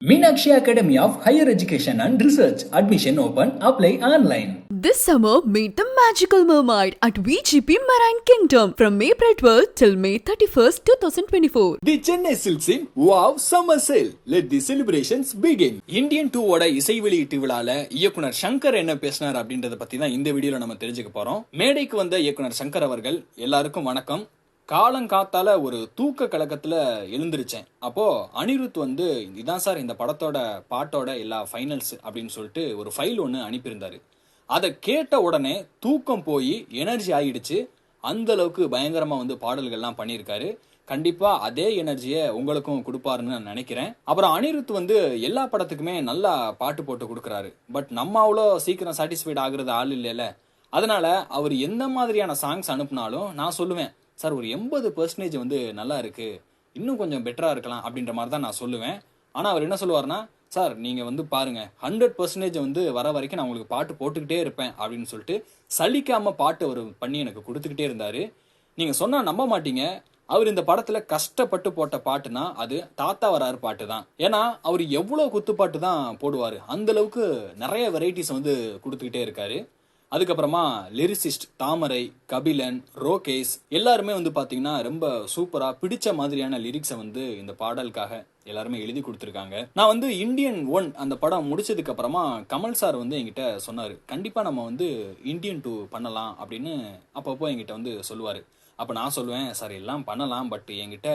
Meenakshi Academy of Higher Education and Research. Admission open. Apply online. This summer, meet the magical mermaid at VGP Marine Kingdom from April 12th till May 31st, 2024. The Chennai Silks in Wow Summer Sale. Let the celebrations begin. Indian 2 ஓட இசை வெளியீட்டு விழால இயக்குனர் சங்கர் என்ன பேசினார் அப்படின்றத பத்தி தான் இந்த வீடியோல நம்ம தெரிஞ்சுக்க போறோம். மேடைக்கு வந்த இயக்குனர் சங்கர் அவர்கள் எல்லாருக்கும் வணக்கம். காலங்காத்தால ஒரு தூக்க கலக்கத்துல எழுந்திருச்சேன். அப்போ அனிருத் வந்து இதான் சார் இந்த படத்தோட பாட்டோட எல்லா ஃபைனல்ஸ் அப்படின்னு சொல்லிட்டு ஒரு ஃபைல் ஒன்று அனுப்பியிருந்தாரு. அதை கேட்ட உடனே தூக்கம் போய் எனர்ஜி ஆயிடுச்சு. அந்த அளவுக்கு பயங்கரமா வந்து பாடல்கள்லாம் பண்ணியிருக்காரு. கண்டிப்பா அதே எனர்ஜியை உங்களுக்கும் கொடுப்பாருன்னு நான் நினைக்கிறேன். அப்புறம் அனிருத் வந்து எல்லா படத்துக்குமே நல்லா பாட்டு போட்டு கொடுக்குறாரு. பட் நம்ம அவ்வளோ சீக்கிரம் சாட்டிஸ்ஃபைட் ஆகுறது ஆள் இல்லைல்ல. அதனால அவர் எந்த மாதிரியான சாங்ஸ் அனுப்புனாலும் நான் சொல்லுவேன், சார் ஒரு 80% வந்து நல்லா இருக்கு, இன்னும் கொஞ்சம் பெட்டரா இருக்கலாம் அப்படின்ற மாதிரி தான் நான் சொல்லுவேன். ஆனா அவர் என்ன சொல்லுவார்னா, சார் நீங்க வந்து பாருங்க 100% வந்து வர வரைக்கும் நான் உங்களுக்கு பாட்டு போட்டுக்கிட்டே இருப்பேன் அப்படின்னு சொல்லிட்டு சலிக்காம பாட்டு அவர் பண்ணி எனக்கு கொடுத்துக்கிட்டே இருந்தாரு. நீங்க சொன்னா நம்ப மாட்டீங்க, அவர் இந்த படத்துல கஷ்டப்பட்டு போட்ட பாட்டுனா அது தாத்தா வராரு பாட்டு தான். ஏன்னா அவர் எவ்வளவு குத்துப்பாட்டு தான் போடுவாரு, அந்த அளவுக்கு நிறைய வெரைட்டிஸ் வந்து கொடுத்துக்கிட்டே இருக்காரு. அதுக்கப்புறமா லிரிசிஸ்ட் தாமரை, கபிலன், ரோகேஸ் எல்லாருமே வந்து பாத்தீங்கன்னா ரொம்ப சூப்பரா பிடிச்ச மாதிரியான லிரிக்ஸை வந்து இந்த பாடலுக்காக எல்லாருமே எழுதி கொடுத்துருக்காங்க. நான் வந்து இந்தியன் 1 அந்த படம் முடிச்சதுக்கு அப்புறமா கமல் சார் வந்து என்கிட்ட சொன்னாரு, கண்டிப்பா நம்ம வந்து இந்தியன் 2 பண்ணலாம் அப்படின்னு அப்பப்போ என்கிட்ட வந்து சொல்லுவாரு. அப்ப நான் சொல்லுவேன், சார் எல்லாம் பண்ணலாம், பட் என்கிட்ட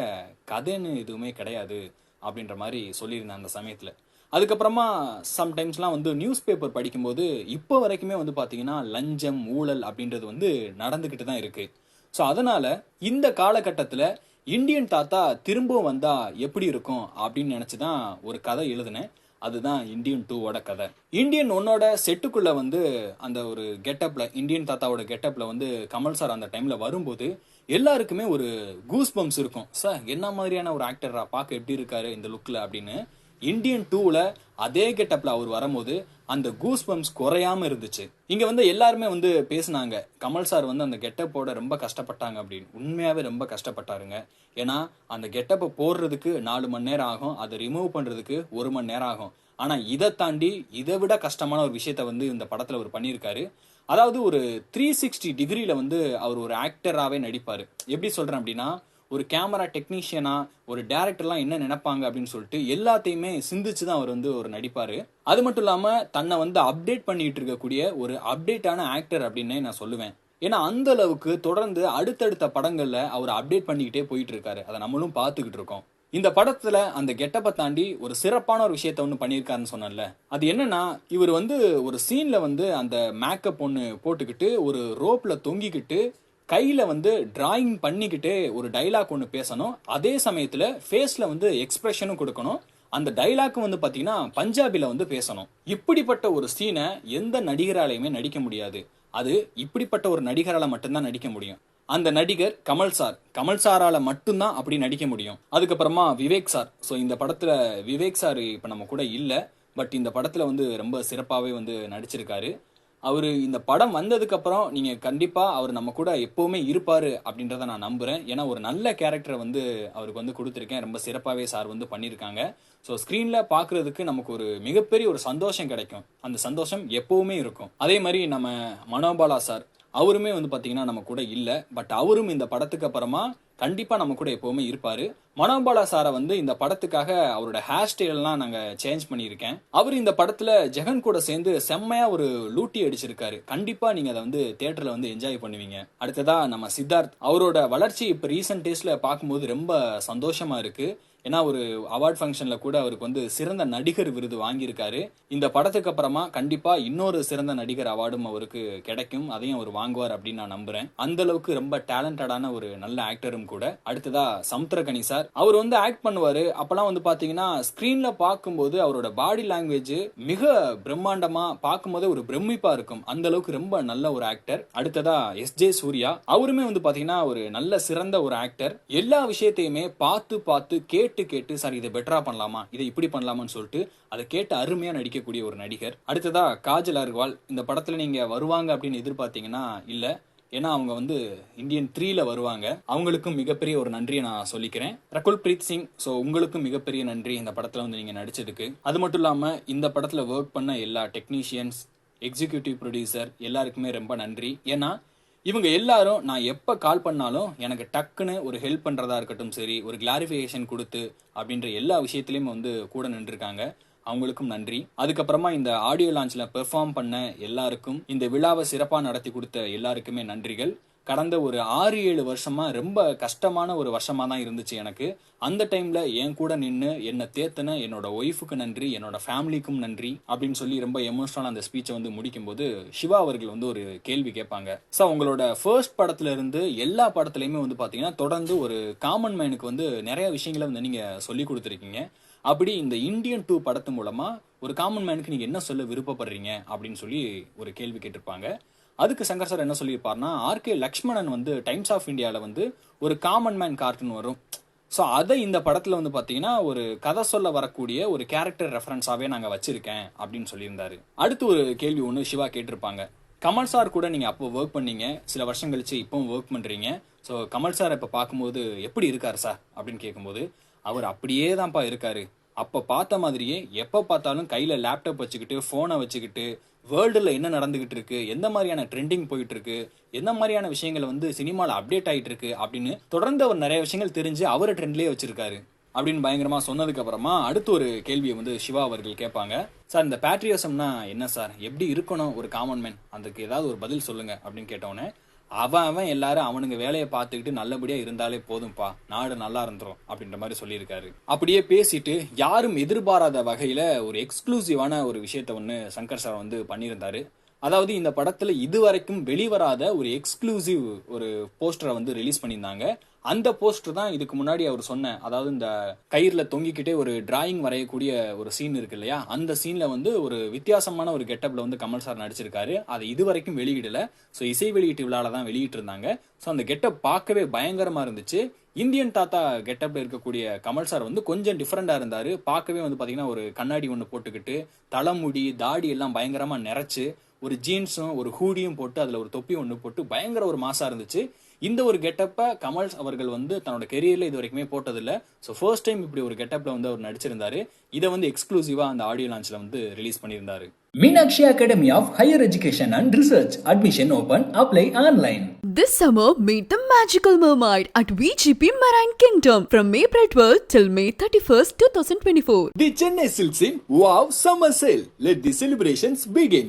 கதைன்னு எதுவுமே கிடையாது அப்படின்ற மாதிரி சொல்லியிருந்தேன் அந்த சமயத்துல. அதுக்கப்புறமா சம்டைம்ஸ்லாம் வந்து நியூஸ் பேப்பர் படிக்கும்போது இப்போ வரைக்குமே வந்து பார்த்தீங்கன்னா லஞ்சம் ஊழல் அப்படின்றது வந்து நடந்துக்கிட்டு தான் இருக்கு. ஸோ அதனால இந்த காலகட்டத்தில் இந்தியன் தாத்தா திரும்பவும் வந்தா எப்படி இருக்கும் அப்படின்னு நினச்சி தான் ஒரு கதை எழுதினேன். அதுதான் இந்தியன் 2ஓட கதை. இந்தியன் 1ஓட செட்டுக்குள்ள வந்து அந்த ஒரு கெட்டப்ல, இந்தியன் தாத்தாவோட கெட்டப்ல வந்து கமல் சார் அந்த டைம்ல வரும்போது எல்லாருக்குமே ஒரு கூஸ் பம்ப்ஸ் இருக்கும். சார் என்ன மாதிரியான ஒரு ஆக்டரா, பார்க்க எப்படி இருக்காரு இந்த லுக்ல அப்படின்னு. இந்தியன் 2ல அதே கெட்டப்ல அவர் வரும்போது அந்த கூஸ் பம்ப்ஸ் குறையாம இருந்துச்சு. இங்க வந்து எல்லாருமே வந்து பேசினாங்க, கமல் சார் வந்து அந்த கெட்டப்போட ரொம்ப கஷ்டப்பட்டாங்க அப்படின்னு. உண்மையாவே ரொம்ப கஷ்டப்பட்டாருங்க. ஏன்னா அந்த கெட்டப்பை போடுறதுக்கு 4 மணி நேரம் ஆகும், அதை ரிமூவ் பண்றதுக்கு 1 மணி நேரம் ஆகும். ஆனா இதை தாண்டி இதை விட கஷ்டமான ஒரு விஷயத்த வந்து இந்த படத்துல அவர் பண்ணியிருக்காரு. அதாவது ஒரு 360 டிகிரியில வந்து அவர் ஒரு ஆக்டராகவே நடிப்பாரு. எப்படி சொல்றேன் அப்படின்னா, ஒரு கேமரா டெக்னீஷியனா ஒரு டேரக்டர்லாம் என்ன நினைப்பாங்க அப்படின்னு சொல்லிட்டு எல்லாத்தையுமே சிந்திச்சு தான் அவர் வந்து ஒரு நடிப்பாரு. அது மட்டும் இல்லாம தன்னை வந்து அப்டேட் பண்ணிட்டு இருக்கக்கூடிய ஒரு அப்டேட்டான ஆக்டர் அப்படின்னே நான் சொல்லுவேன். ஏன்னா அந்த அளவுக்கு தொடர்ந்து அடுத்தடுத்த படங்கள்ல அவர் அப்டேட் பண்ணிக்கிட்டே போயிட்டு இருக்காரு. அதை நம்மளும் பார்த்துக்கிட்டு இருக்கோம். இந்த படத்துல அந்த கெட்டப்பை தாண்டி ஒரு சிறப்பான ஒரு விஷயத்த ஒன்று பண்ணியிருக்காருன்னு சொன்னல, அது என்னன்னா, இவர் வந்து ஒரு சீன்ல வந்து அந்த மேக்கப் ஒன்று போட்டுக்கிட்டு ஒரு ரோப்ல தொங்கிக்கிட்டு கையில வந்து டிராயிங் பண்ணிக்கிட்டே ஒரு டைலாக் ஒன்று பேசணும். அதே சமயத்துல ஃபேஸ்ல வந்து எக்ஸ்பிரஷனும் கொடுக்கணும். அந்த டைலாக் வந்து பாத்தீங்கன்னா பஞ்சாபில வந்து பேசணும். இப்படிப்பட்ட ஒரு சீனை எந்த நடிகராலையுமே நடிக்க முடியாது. அது இப்படிப்பட்ட ஒரு நடிகரால மட்டும்தான் நடிக்க முடியும். அந்த நடிகர் கமல் சார். கமல் சாரால மட்டும்தான் அப்படி நடிக்க முடியும். அதுக்கப்புறமா விவேக் சார். ஸோ இந்த படத்துல விவேக் சார் இப்ப நம்ம கூட இல்ல, பட் இந்த படத்துல வந்து ரொம்ப சிறப்பாவே வந்து நடிச்சிருக்காரு. அவரு இந்த படம் வந்ததுக்கு அப்புறம் நீங்க கண்டிப்பா அவர் நம்ம கூட எப்பவுமே இருப்பாரு அப்படின்றத நான் நம்புறேன். ஏன்னா ஒரு நல்ல கேரக்டரை வந்து அவருக்கு வந்து கொடுத்துருக்கேன். ரொம்ப சிறப்பாவே சார் வந்து பண்ணியிருக்காங்க. ஸோ ஸ்கிரீன்ல பாக்குறதுக்கு நமக்கு ஒரு மிகப்பெரிய ஒரு சந்தோஷம் கிடைக்கும். அந்த சந்தோஷம் எப்பவுமே இருக்கும். அதே மாதிரி நம்ம மனோபாலா சார், அவருமே வந்து பாத்தீங்கன்னா நம்ம கூட இல்ல, பட் அவரும் இந்த படத்துக்கு அப்புறமா கண்டிப்பா நம்ம கூட எப்பவுமே இருப்பாரு. மனோபாலா சாரை வந்து இந்த படத்துக்காக அவரோட ஹேர் ஸ்டைல்லாம் நாங்க சேஞ்ச் பண்ணியிருக்கேன். அவர் இந்த படத்துல ஜெகன் கூட சேர்ந்து செம்மையா ஒரு லூட்டி அடிச்சிருக்காரு. கண்டிப்பா நீங்க அதை வந்து தியேட்டர்ல வந்து என்ஜாய் பண்ணுவீங்க. அடுத்ததா நம்ம சித்தார்த், அவரோட வளர்ச்சி இப்ப ரீசன்ட் டேஸ்ல பார்க்கும்போது ரொம்ப சந்தோஷமா இருக்கு. ஏன்னா ஒரு அவார்ட் ஃபங்க்ஷன்ல கூட அவருக்கு வந்து சிறந்த நடிகர் விருது வாங்கியிருக்காரு. இந்த படத்துக்கு அப்புறமா கண்டிப்பா இன்னொரு சிறந்த நடிகர் அவார்டும் அவருக்கு கிடைக்கும். அதையும் அவர் வாங்குவார் அப்படின்னு நான் நம்புறேன். அந்த அளவுக்கு ரொம்ப டேலண்டடான ஒரு நல்ல ஆக்டரும் கூட. அடுத்ததா சமுத்திரகனி சார், அவர் வந்து ஆக்ட் பண்ணுவாரு. அப்பெல்லாம் வந்து பாத்தீங்கன்னா ஸ்கிரீன்ல பார்க்கும்போது அவரோட பாடி லாங்குவேஜ் மிக பிரம்மாண்டமா பார்க்கும்போது ஒரு பிரமிப்பா இருக்கும். அந்த அளவுக்கு ரொம்ப நல்ல ஒரு ஆக்டர். அடுத்ததா எஸ்.ஜே. சூர்யா, அவருமே வந்து பாத்தீங்கன்னா ஒரு நல்ல சிறந்த ஒரு ஆக்டர். எல்லா விஷயத்தையுமே பார்த்து பார்த்து கேட்டு கேட்டு சார் இதை பெட்டரா பண்ணலாமா, இதை இப்படி பண்ணலாமான்னு சொல்லிட்டு அதை கேட்டு அருமையா நடிக்கக்கூடிய ஒரு நடிகர். அடுத்ததா காஜல் அகர்வால், இந்த படத்துல நீங்க வருவாங்க அப்படின்னு எதிர்பார்த்தீங்கன்னா இல்ல, ஏன்னா அவங்க வந்து இந்தியன் 3ல வருவாங்க. அவங்களுக்கும் மிகப்பெரிய ஒரு நன்றியை நான் சொல்லிக்கிறேன். ரகுல் பிரீத் சிங், ஸோ உங்களுக்கும் மிகப்பெரிய நன்றி இந்த படத்துல வந்து நீங்க நடிச்சதுக்கு. அது மட்டும் இல்லாம இந்த படத்துல ஒர்க் பண்ண எல்லா டெக்னீஷியன்ஸ், எக்ஸிகியூட்டிவ் ப்ரொடியூசர் எல்லாருக்குமே ரொம்ப நன்றி. ஏன்னா இவங்க எல்லாரும் நான் எப்போ கால் பண்ணாலும் எனக்கு டக்குன்னு ஒரு ஹெல்ப் பண்ணுறதா இருக்கட்டும் சரி, ஒரு கிளாரிஃபிகேஷன் கொடுத்து அப்படின்ற எல்லா விஷயத்துலையும் வந்து கூட நின்றுருக்காங்க. அவங்களுக்கும் நன்றி. அதுக்கப்புறமா இந்த ஆடியோ லான்ச்சில் பெர்ஃபார்ம் பண்ண எல்லாருக்கும், இந்த விழாவை சிறப்பாக நடத்தி கொடுத்த எல்லாருக்குமே நன்றிகள். கடந்த ஒரு 6-7 வருஷமா ரொம்ப கஷ்டமான ஒரு வருஷமா தான் இருந்துச்சு எனக்கு. அந்த டைம்ல என் கூட நின்று என்னை தேத்தன என்னோட ஒய்ஃபுக்கு நன்றி, என்னோட ஃபேமிலிக்கும் நன்றி அப்படின்னு சொல்லி ரொம்ப எமோஷனலாக அந்த ஸ்பீச்சை வந்து முடிக்கும்போது சிவா அவர்கள் வந்து ஒரு கேள்வி கேட்பாங்க. ஸோ உங்களோட ஃபர்ஸ்ட் படத்துல இருந்து எல்லா படத்துலையுமே வந்து பார்த்தீங்கன்னா தொடர்ந்து ஒரு காமன் மேனுக்கு வந்து நிறைய விஷயங்களை வந்து நீங்க சொல்லி கொடுத்துருக்கீங்க. அப்படி இந்த இந்தியன் 2 படத்து மூலமா ஒரு காமன் மேனுக்கு நீங்க என்ன சொல்ல விருப்பப்படுறீங்க அப்படின்னு சொல்லி ஒரு கேள்வி கேட்டிருப்பாங்க. அதுக்கு சங்கர் சார் என்ன சொல்லியிருப்பார்னா, ஆர்கே லக்ஷ்மணன் வந்து டைம்ஸ் ஆஃப் இந்தியாவில் வந்து ஒரு காமன் மேன் கார்ட்டூன் வரும். ஸோ அதை இந்த படத்தில் வந்து பார்த்தீங்கன்னா ஒரு கதை சொல்ல வரக்கூடிய ஒரு கேரக்டர் ரெஃபரன்ஸாகவே நாங்கள் வச்சிருக்கேன் அப்படின்னு சொல்லியிருந்தாரு. அடுத்து ஒரு கேள்வி ஒன்று சிவா கேட்டிருப்பாங்க. கமல் சார் கூட நீங்கள் அப்போ ஒர்க் பண்ணீங்க, சில வருஷம் கழிச்சு இப்போவும் ஒர்க் பண்ணுறீங்க. ஸோ கமல் சார் இப்போ பார்க்கும்போது எப்படி இருக்கார் சார் அப்படின்னு கேட்கும்போது, அவர் அப்படியே தான்ப்பா இருக்காரு. அப்போ பார்த்த மாதிரியே எப்போ பார்த்தாலும் கையில் லேப்டாப் வச்சுக்கிட்டு, ஃபோனை வச்சுக்கிட்டு, வேர்ல்டில் என்ன நடந்துகிட்டு இருக்கு, எந்த மாதிரியான ட்ரெண்டிங் போயிட்டு இருக்கு, எந்த மாதிரியான விஷயங்கள் வந்து சினிமாவில் அப்டேட் ஆகிட்டு இருக்கு அப்படின்னு தொடர்ந்து அவர் நிறைய விஷயங்கள் தெரிஞ்சு அவரை ட்ரெண்ட்லேயே வச்சிருக்காரு அப்படின்னு பயங்கரமா சொன்னதுக்கு அப்புறமா அடுத்து ஒரு கேள்வியை வந்து சிவா அவர்கள் கேட்பாங்க. சார், இந்த பேட்ரியோசம்னா என்ன சார், எப்படி இருக்கணும் ஒரு காமன் மேன், அதுக்கு ஏதாவது ஒரு பதில் சொல்லுங்க அப்படின்னு கேட்டோன்னே, அவன் எல்லாரும் அவனுங்க வேலையை பார்த்துக்கிட்டு நல்லபடியா இருந்தாலே போதும்பா, நாடு நல்லா இருந்துரும் அப்படின்ற மாதிரி சொல்லியிருக்காரு. அப்படியே பேசிட்டு யாரும் எதிர்பாராத வகையில ஒரு எக்ஸ்க்ளூசிவான ஒரு விஷயத்த ஒன்று சங்கர் சார் வந்து பண்ணியிருந்தாரு. அதாவது இந்த படத்துல இதுவரைக்கும் வெளிவராத ஒரு எக்ஸ்க்ளூசிவ் ஒரு போஸ்டரை வந்து ரிலீஸ் பண்ணியிருந்தாங்க. அந்த போஸ்டர் தான் இதுக்கு முன்னாடி அவர் சொன்ன, அதாவது இந்த கயிறுல தொங்கிக்கிட்டே ஒரு டிராயிங் வரையக்கூடிய ஒரு சீன் இருக்கு இல்லையா, அந்த சீன்ல வந்து ஒரு வித்தியாசமான ஒரு கெட்டப்ல வந்து கமல் சார் நடிச்சிருக்காரு. அதை இதுவரைக்கும் வெளியிடல. ஸோ இசை வெளியீட்டு விழால தான் வெளியிட்டு இருந்தாங்க. ஸோ அந்த கெட்டப் பார்க்கவே பயங்கரமா இருந்துச்சு. இந்தியன் தாத்தா கெட்டப்ல இருக்கக்கூடிய கமல் சார் வந்து கொஞ்சம் டிஃப்ரெண்டா இருந்தாரு. பார்க்கவே வந்து பாத்தீங்கன்னா ஒரு கண்ணாடி ஒன்று போட்டுக்கிட்டு, தலைமுடி தாடி எல்லாம் பயங்கரமா நிறைச்சு, ஒரு ஜீன்ஸும் ஒரு ஹூடியும் போட்டு அதுல ஒரு தொப்பி ஒன்று போட்டு பயங்கர ஒரு மாசா இருந்துச்சு. இந்த ஒரு கெட்டப்பை கமல் அவர்கள் வந்து தன்னோட கெரியர்ல இது வரைக்குமே போட்டதில்லை. ஸோ ஃபர்ஸ்ட் டைம் இப்படி ஒரு கெட்டப்ல வந்து அவர் நடிச்சிருந்தாரு. இதை வந்து எக்ஸ்க்ளூசிவா அந்த ஆடியோ லான்ச்ல வந்து ரிலீஸ் பண்ணியிருந்தாரு. Meenakshi Academy of Higher Education and Research. Admission open. Apply online. This summer, meet the magical mermaid at VGP Marine Kingdom from April 12th till May 31st, 2024. The Chennai Silks in Wow Summer Sale. Let the celebrations begin.